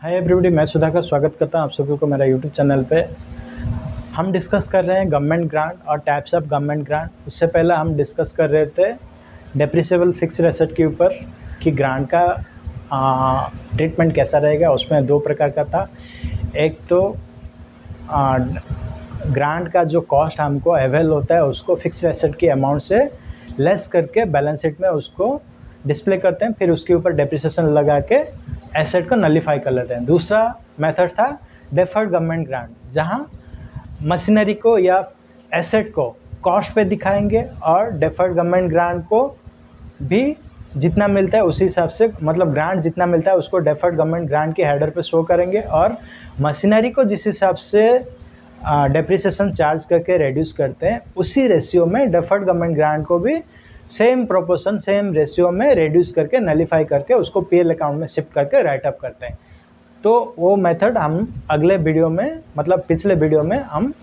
Hi everybody, मैं सुधाकर स्वागत करता हूं आप सभी को मेरा यूट्यूब चैनल पे। हम डिस्कस कर रहे हैं गवर्नमेंट ग्रांट और टाइप्स ऑफ गवर्नमेंट ग्रांट। उससे पहले हम डिस्कस कर रहे थे डेप्रिसिएबल फिक्स्ड एसेट के ऊपर कि ग्रांट का ट्रीटमेंट कैसा रहेगा। उसमें दो प्रकार का था। एक तो ग्रांट का जो कॉस्ट हमको अवेल होता है उसको फिक्स्ड एसेट की अमाउंट से लेस करके बैलेंस शीट में उसको डिस्प्ले करते हैं, फिर उसके ऊपर डेप्रिसिएशन लगा के एसेट को नलीफाई कर लेते हैं। दूसरा मेथड था डेफर्ड गवर्नमेंट ग्रांट, जहां मशीनरी को या एसेट को कॉस्ट पे दिखाएंगे और डेफर्ड गवर्नमेंट ग्रांट को भी जितना मिलता है उसी हिसाब से, मतलब ग्रांट जितना मिलता है उसको डेफर्ड गवर्नमेंट ग्रांट के हेडर पे शो करेंगे और मशीनरी को जिस हिसाब से डेप्रिसिएशन चार्ज करके रिड्यूस करते हैं उसी रेशियो में डेफर्ड गवर्नमेंट ग्रांट को भी सेम प्रोपोर्शन सेम रेशियो में रिड्यूस करके नलीफाई करके उसको पीएल अकाउंट में शिफ्ट करके राइट अप करते हैं। तो वो मेथड हम अगले वीडियो में, मतलब पिछले वीडियो में हम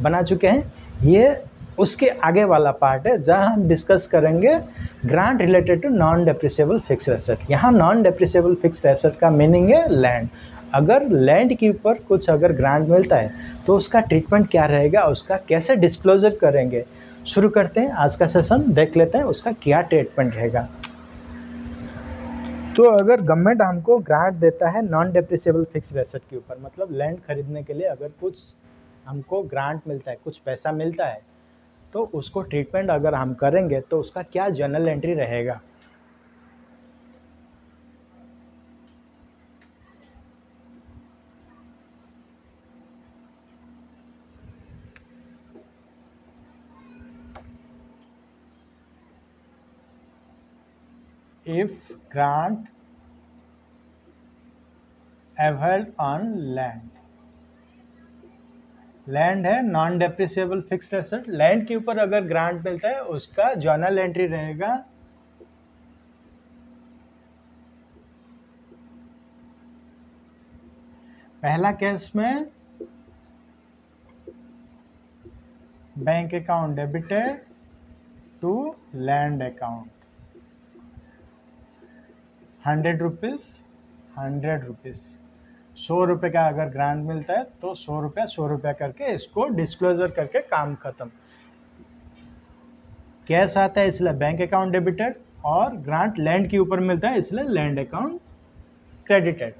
बना चुके हैं। ये उसके आगे वाला पार्ट है जहां हम डिस्कस करेंगे grant related to non depreciable fixed asset. यहाँ नॉन डेप्रिसिएबल फिक्स्ड एसेट का मीनिंग है लैंड। अगर लैंड के ऊपर कुछ अगर ग्रांट मिलता है तो उसका ट्रीटमेंट क्या रहेगा, उसका कैसे डिस्क्लोजर करेंगे। शुरू करते हैं आज का सेशन, देख लेते हैं उसका क्या ट्रीटमेंट रहेगा। तो अगर गवर्नमेंट हमको ग्रांट देता है नॉन डेप्रिसिएबल फिक्स्ड एसेट के ऊपर, मतलब लैंड खरीदने के लिए अगर कुछ हमको ग्रांट मिलता है, कुछ पैसा मिलता है, तो उसको ट्रीटमेंट अगर हम करेंगे तो उसका क्या जर्नल एंट्री रहेगा। If grant availed on land, land है non depreciable fixed asset. Land के ऊपर अगर ग्रांट मिलता है उसका जर्नल एंट्री रहेगा पहला केस में bank account debited to land account 100 rupees 100 rupees. 100 रुपये का अगर ग्रांट मिलता है तो 100 रुपया करके इसको डिस्क्लोजर करके काम खत्म। कैश आता है इसलिए बैंक अकाउंट डेबिटेड, और ग्रांट लैंड के ऊपर मिलता है इसलिए लैंड अकाउंट क्रेडिटेड।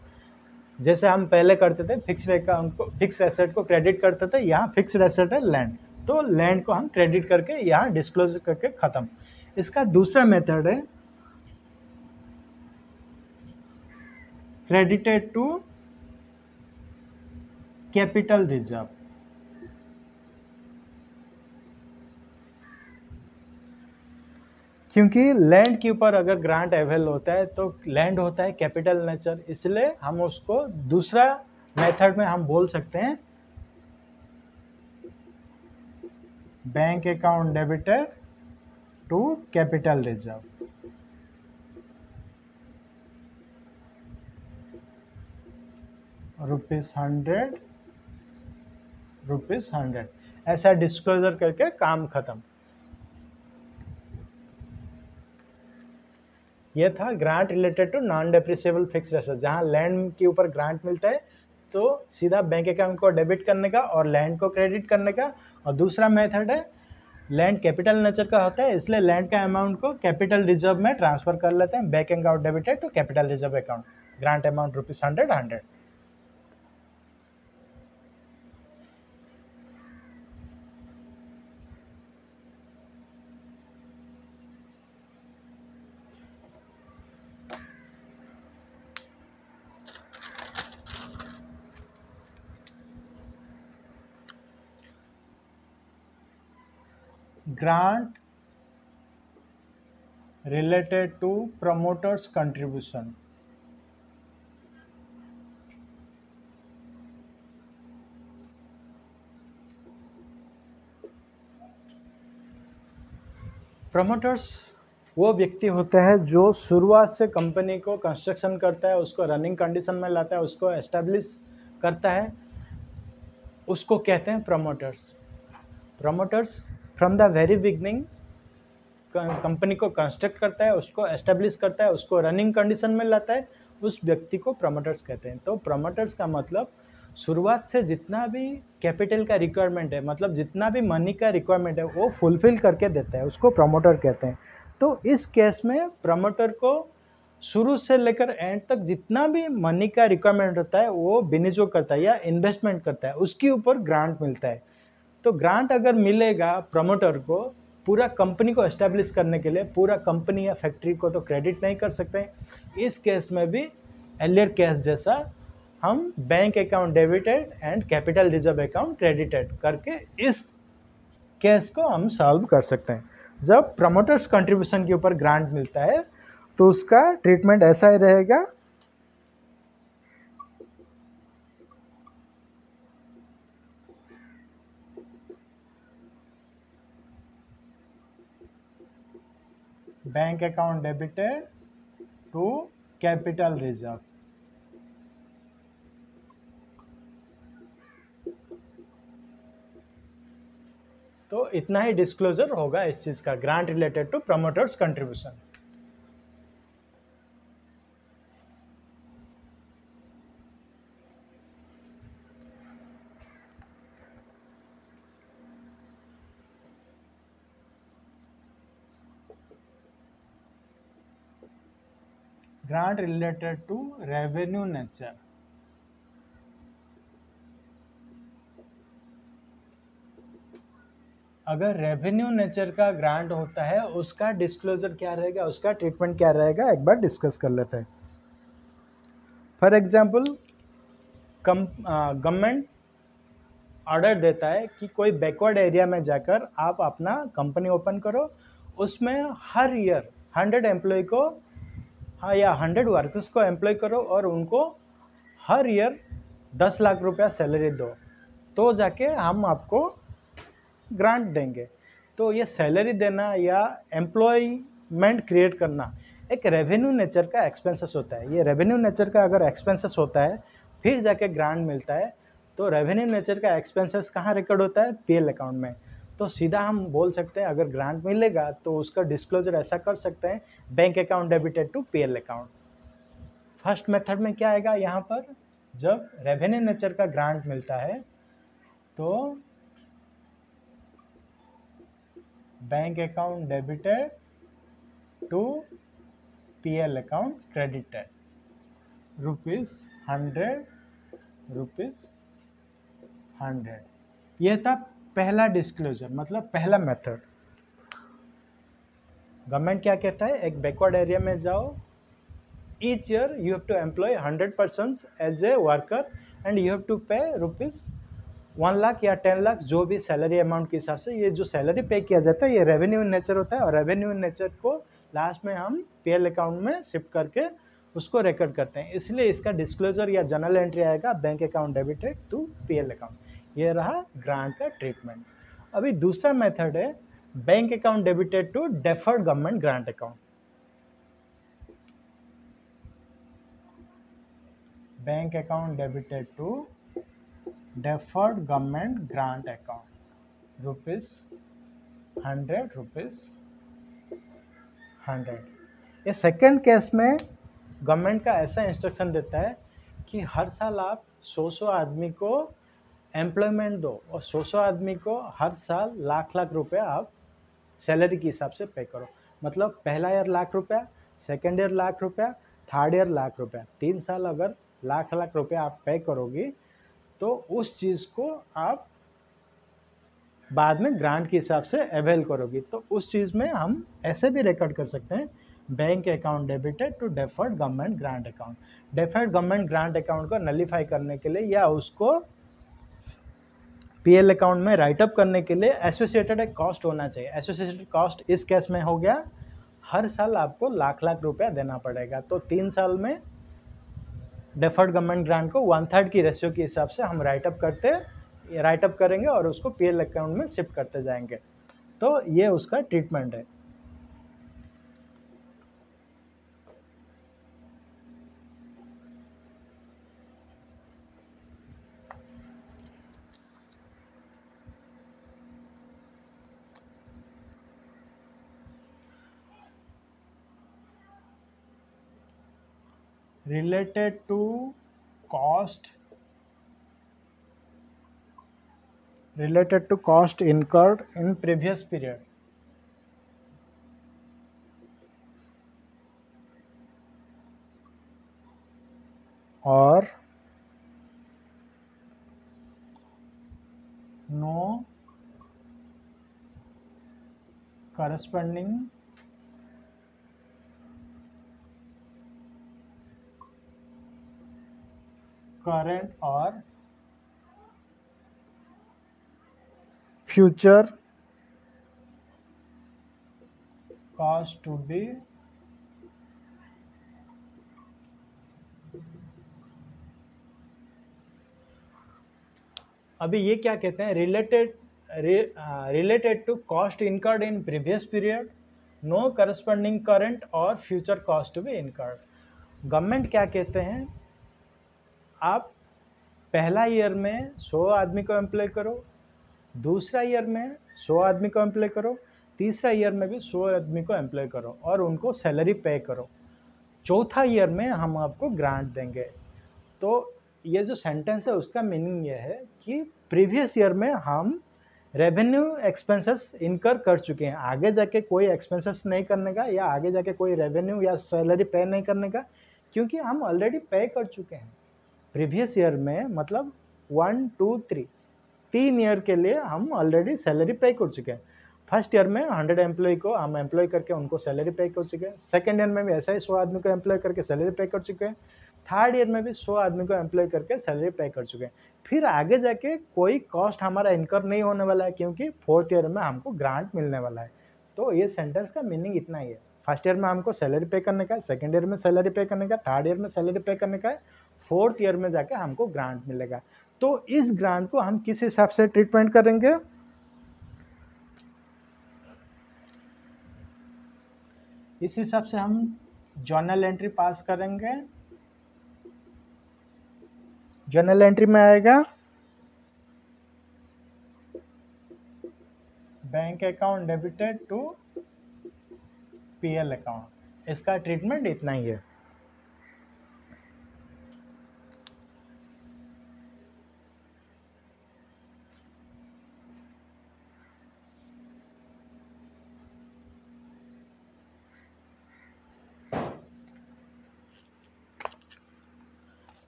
जैसे हम पहले करते थे फिक्स्ड अकाउंट को, फिक्स्ड एसेट को क्रेडिट करते थे, यहाँ फिक्स्ड एसेट है लैंड, तो लैंड को हम क्रेडिट करके यहाँ डिस्क्लोज करके खत्म। इसका दूसरा मेथड है क्रेडिटेड टू कैपिटल रिजर्व। क्योंकि लैंड के ऊपर अगर ग्रांट अवेल होता है तो लैंड होता है कैपिटल नेचर, इसलिए हम उसको दूसरा मेथड में हम बोल सकते हैं bank account debited to capital reserve. ₹100 ₹100 ऐसा डिस्क्लोजर करके काम खत्म। ये था grant related to non depreciable fixed asset, जहाँ लैंड के ऊपर ग्रांट मिलता है तो सीधा बैंक अकाउंट को डेबिट करने का और लैंड को क्रेडिट करने का। और दूसरा मेथड है लैंड कैपिटल नेचर का होता है, इसलिए लैंड का अमाउंट को कैपिटल रिजर्व में ट्रांसफर कर लेते हैं, bank account debited to capital reserve account, grant amount ₹100 grant related to promoters contribution। Promoters वो व्यक्ति होते हैं जो शुरुआत से कंपनी को कंस्ट्रक्शन करता है, उसको रनिंग कंडीशन में लाता है, उसको एस्टेब्लिश करता है, उसको कहते हैं promoters. Promoters from the very beginning company को कंस्ट्रक्ट करता है, उसको एस्टेब्लिश करता है, उसको रनिंग कंडीशन में लाता है, उस व्यक्ति को प्रमोटर्स कहते हैं। तो प्रमोटर्स का मतलब शुरुआत से जितना भी कैपिटल का रिक्वायरमेंट है, मतलब जितना भी मनी का रिक्वायरमेंट है वो फुलफिल करके देता है, उसको प्रमोटर कहते हैं। तो इस केस में प्रमोटर को शुरू से लेकर एंड तक जितना भी मनी का रिक्वायरमेंट होता है वो विनियोग करता है या इन्वेस्टमेंट करता है, उसके ऊपर ग्रांट मिलता है। तो ग्रांट अगर मिलेगा प्रमोटर को पूरा कंपनी को एस्टेब्लिश करने के लिए, पूरा कंपनी या फैक्ट्री को तो क्रेडिट नहीं कर सकते। इस केस में भी एलियर केस जैसा हम bank account debited and capital reserve account credited करके इस केस को हम सॉल्व कर सकते हैं। जब प्रमोटर्स कंट्रीब्यूशन के ऊपर ग्रांट मिलता है तो उसका ट्रीटमेंट ऐसा ही रहेगा। Bank account debited to capital reserve. तो इतना ही डिस्क्लोजर होगा इस चीज का, grant related to promoters contribution. Grant related to revenue nature. अगर रेवेन्यू नेचर का ग्रांट होता है उसका डिस्क्लोजर क्या रहेगा, उसका ट्रीटमेंट क्या रहेगा, एक बार डिस्कस कर लेते हैं। फॉर एग्जाम्पल गवर्नमेंट ऑर्डर देता है कि कोई बैकवर्ड एरिया में जाकर आप अपना कंपनी ओपन करो, उसमें हर ईयर 100 एम्प्लॉय को, हाँ, या 100 वर्कर्स को एम्प्लॉय करो और उनको हर ईयर 10 लाख रुपया सैलरी दो, तो जाके हम आपको ग्रांट देंगे। तो ये सैलरी देना या एम्प्लॉयमेंट क्रिएट करना एक रेवेन्यू नेचर का एक्सपेंसेस होता है। ये रेवेन्यू नेचर का अगर एक्सपेंसेस होता है फिर जाके ग्रांट मिलता है, तो रेवेन्यू नेचर का एक्सपेंसेस कहाँ रिकॉर्ड होता है, पीएल अकाउंट में। तो सीधा हम बोल सकते हैं अगर ग्रांट मिलेगा तो उसका डिस्क्लोजर ऐसा कर सकते हैं, bank account debited to PL account. First method में क्या आएगा, यहाँ पर जब रेवेन्यू नेचर का ग्रांट मिलता है तो bank account debited to PL account credited, ₹100, ₹100। यह था पहला डिस्क्लोजर, मतलब पहला मेथड। गवर्नमेंट क्या कहता है, एक बैकवर्ड एरिया में जाओ, each year you have to employ 100 persons as a worker and you have to pay ₹1 lakh या 10 लाख, जो भी सैलरी अमाउंट के हिसाब से। ये जो सैलरी पे किया जाता है ये रेवेन्यू इन नेचर होता है, और रेवेन्यू इन नेचर को लास्ट में हम पीएल अकाउंट में शिफ्ट करके उसको रिकॉर्ड करते हैं। इसलिए इसका डिस्क्लोजर या जर्नल एंट्री आएगा bank account debited to PL account. ये रहा ग्रांट का ट्रीटमेंट। अभी दूसरा मेथड है bank account debited to deferred government grant account. Bank account debited to deferred government grant account, ₹100, ₹100। ये सेकंड केस में गवर्नमेंट का ऐसा इंस्ट्रक्शन देता है कि हर साल आप 100 आदमी को एम्प्लॉयमेंट दो और 100 आदमी को हर साल लाख लाख रुपया आप सैलरी के हिसाब से पे करो। मतलब पहला ईयर लाख रुपया, सेकेंड ईयर लाख रुपया, थर्ड ईयर लाख रुपया, 3 साल अगर लाख लाख रुपया आप पे करोगी तो उस चीज़ को आप बाद में ग्रांट के हिसाब से अवेल करोगी। तो उस चीज़ में हम ऐसे भी रिकॉर्ड कर सकते हैं, bank account debited to deferred government grant account. Deferred government grant account को नलीफाई करने के लिए या उसको पीएल अकाउंट में राइट अप करने के लिए एसोसिएटेड एक कॉस्ट होना चाहिए। एसोसिएटेड कॉस्ट इस केस में हो गया, हर साल आपको लाख लाख रुपया देना पड़ेगा। तो 3 साल में डेफर्ड गवर्नमेंट ग्रांट को 1/3 की रेशियो के हिसाब से हम राइट अप करेंगे और उसको पीएल अकाउंट में शिफ्ट करते जाएंगे। तो ये उसका ट्रीटमेंट है। related to cost incurred in previous period. Or no corresponding current or future cost to be अभी ये क्या कहते हैं, related to cost incurred in previous period, no corresponding current और future cost to be incurred. Government क्या कहते हैं, आप पहला ईयर में 100 आदमी को एम्प्लॉय करो, दूसरा ईयर में 100 आदमी को एम्प्लॉय करो, तीसरा ईयर में भी 100 आदमी को एम्प्लॉय करो और उनको सैलरी पे करो, चौथा ईयर में हम आपको ग्रांट देंगे। तो ये जो सेंटेंस है उसका मीनिंग ये है कि प्रीवियस ईयर में हम रेवेन्यू एक्सपेंसेस इनकर कर चुके हैं, आगे जाके कोई एक्सपेंसेस नहीं करने का या आगे जाके कोई रेवेन्यू या सैलरी पे नहीं करने का, क्योंकि हम ऑलरेडी पे कर चुके हैं प्रीवियस ईयर में। मतलब 1 2 3 3 ईयर के लिए हम ऑलरेडी सैलरी पे कर चुके हैं। फर्स्ट ईयर में 100 एम्प्लॉय को हम एम्प्लॉय करके उनको सैलरी पे कर चुके हैं, सेकेंड ईयर में भी ऐसा ही 100 आदमी को एम्प्लॉय करके सैलरी पे कर चुके हैं, थर्ड ईयर में भी 100 आदमी को एम्प्लॉय करके सैलरी पे कर चुके हैं। फिर आगे जाके कोई कॉस्ट हमारा इनकर नहीं होने वाला है, क्योंकि फोर्थ ईयर में हमको ग्रांट मिलने वाला है। तो ये सेंटेंस का मीनिंग इतना ही है, फर्स्ट ईयर में हमको सैलरी पे करने का है, सेकेंड ईयर में सैलरी पे करने का, थर्ड ईयर में सैलरी पे करने का है, फोर्थ ईयर में जाके हमको ग्रांट मिलेगा। तो इस ग्रांट को हम किस हिसाब से ट्रीटमेंट करेंगे, इस हिसाब से हम जर्नल एंट्री पास करेंगे। जर्नल एंट्री में आएगा bank account debited to PL account. इसका ट्रीटमेंट इतना ही है।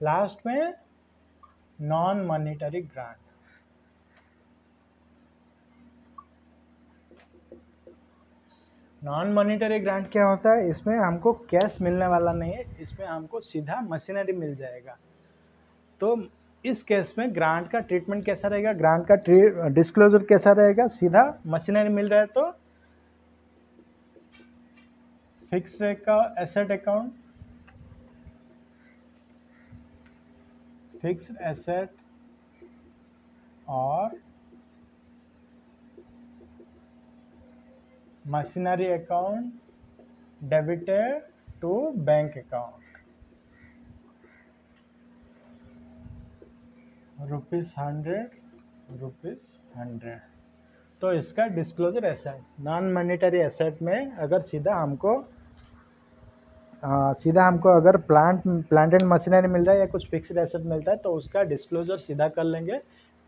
लास्ट में non monetary grant. Non monetary grant क्या होता है, इसमें हमको कैश मिलने वाला नहीं है, इसमें हमको सीधा मशीनरी मिल जाएगा। तो इस केस में ग्रांट का ट्रीटमेंट कैसा रहेगा, ग्रांट का डिस्क्लोजर कैसा रहेगा, सीधा मशीनरी मिल रहा है तो fixed asset account, fixed asset और machinery account debited to bank account ₹100। तो इसका डिस्क्लोजर ऐसा है, नॉन मॉनिटरी एसेट में अगर सीधा हमको अगर प्लांट एंड मशीनरी मिल रहा है या कुछ फिक्स्ड एसेट मिलता है तो उसका डिस्क्लोजर सीधा कर लेंगे,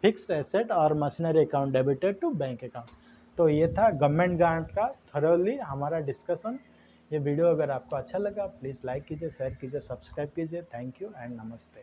फिक्स्ड एसेट और machinery account debited to bank account. तो ये था गवर्नमेंट ग्रांट का थरोली हमारा डिस्कशन। ये वीडियो अगर आपको अच्छा लगा प्लीज़ लाइक कीजिए, शेयर कीजिए, सब्सक्राइब कीजिए। थैंक यू एंड नमस्ते।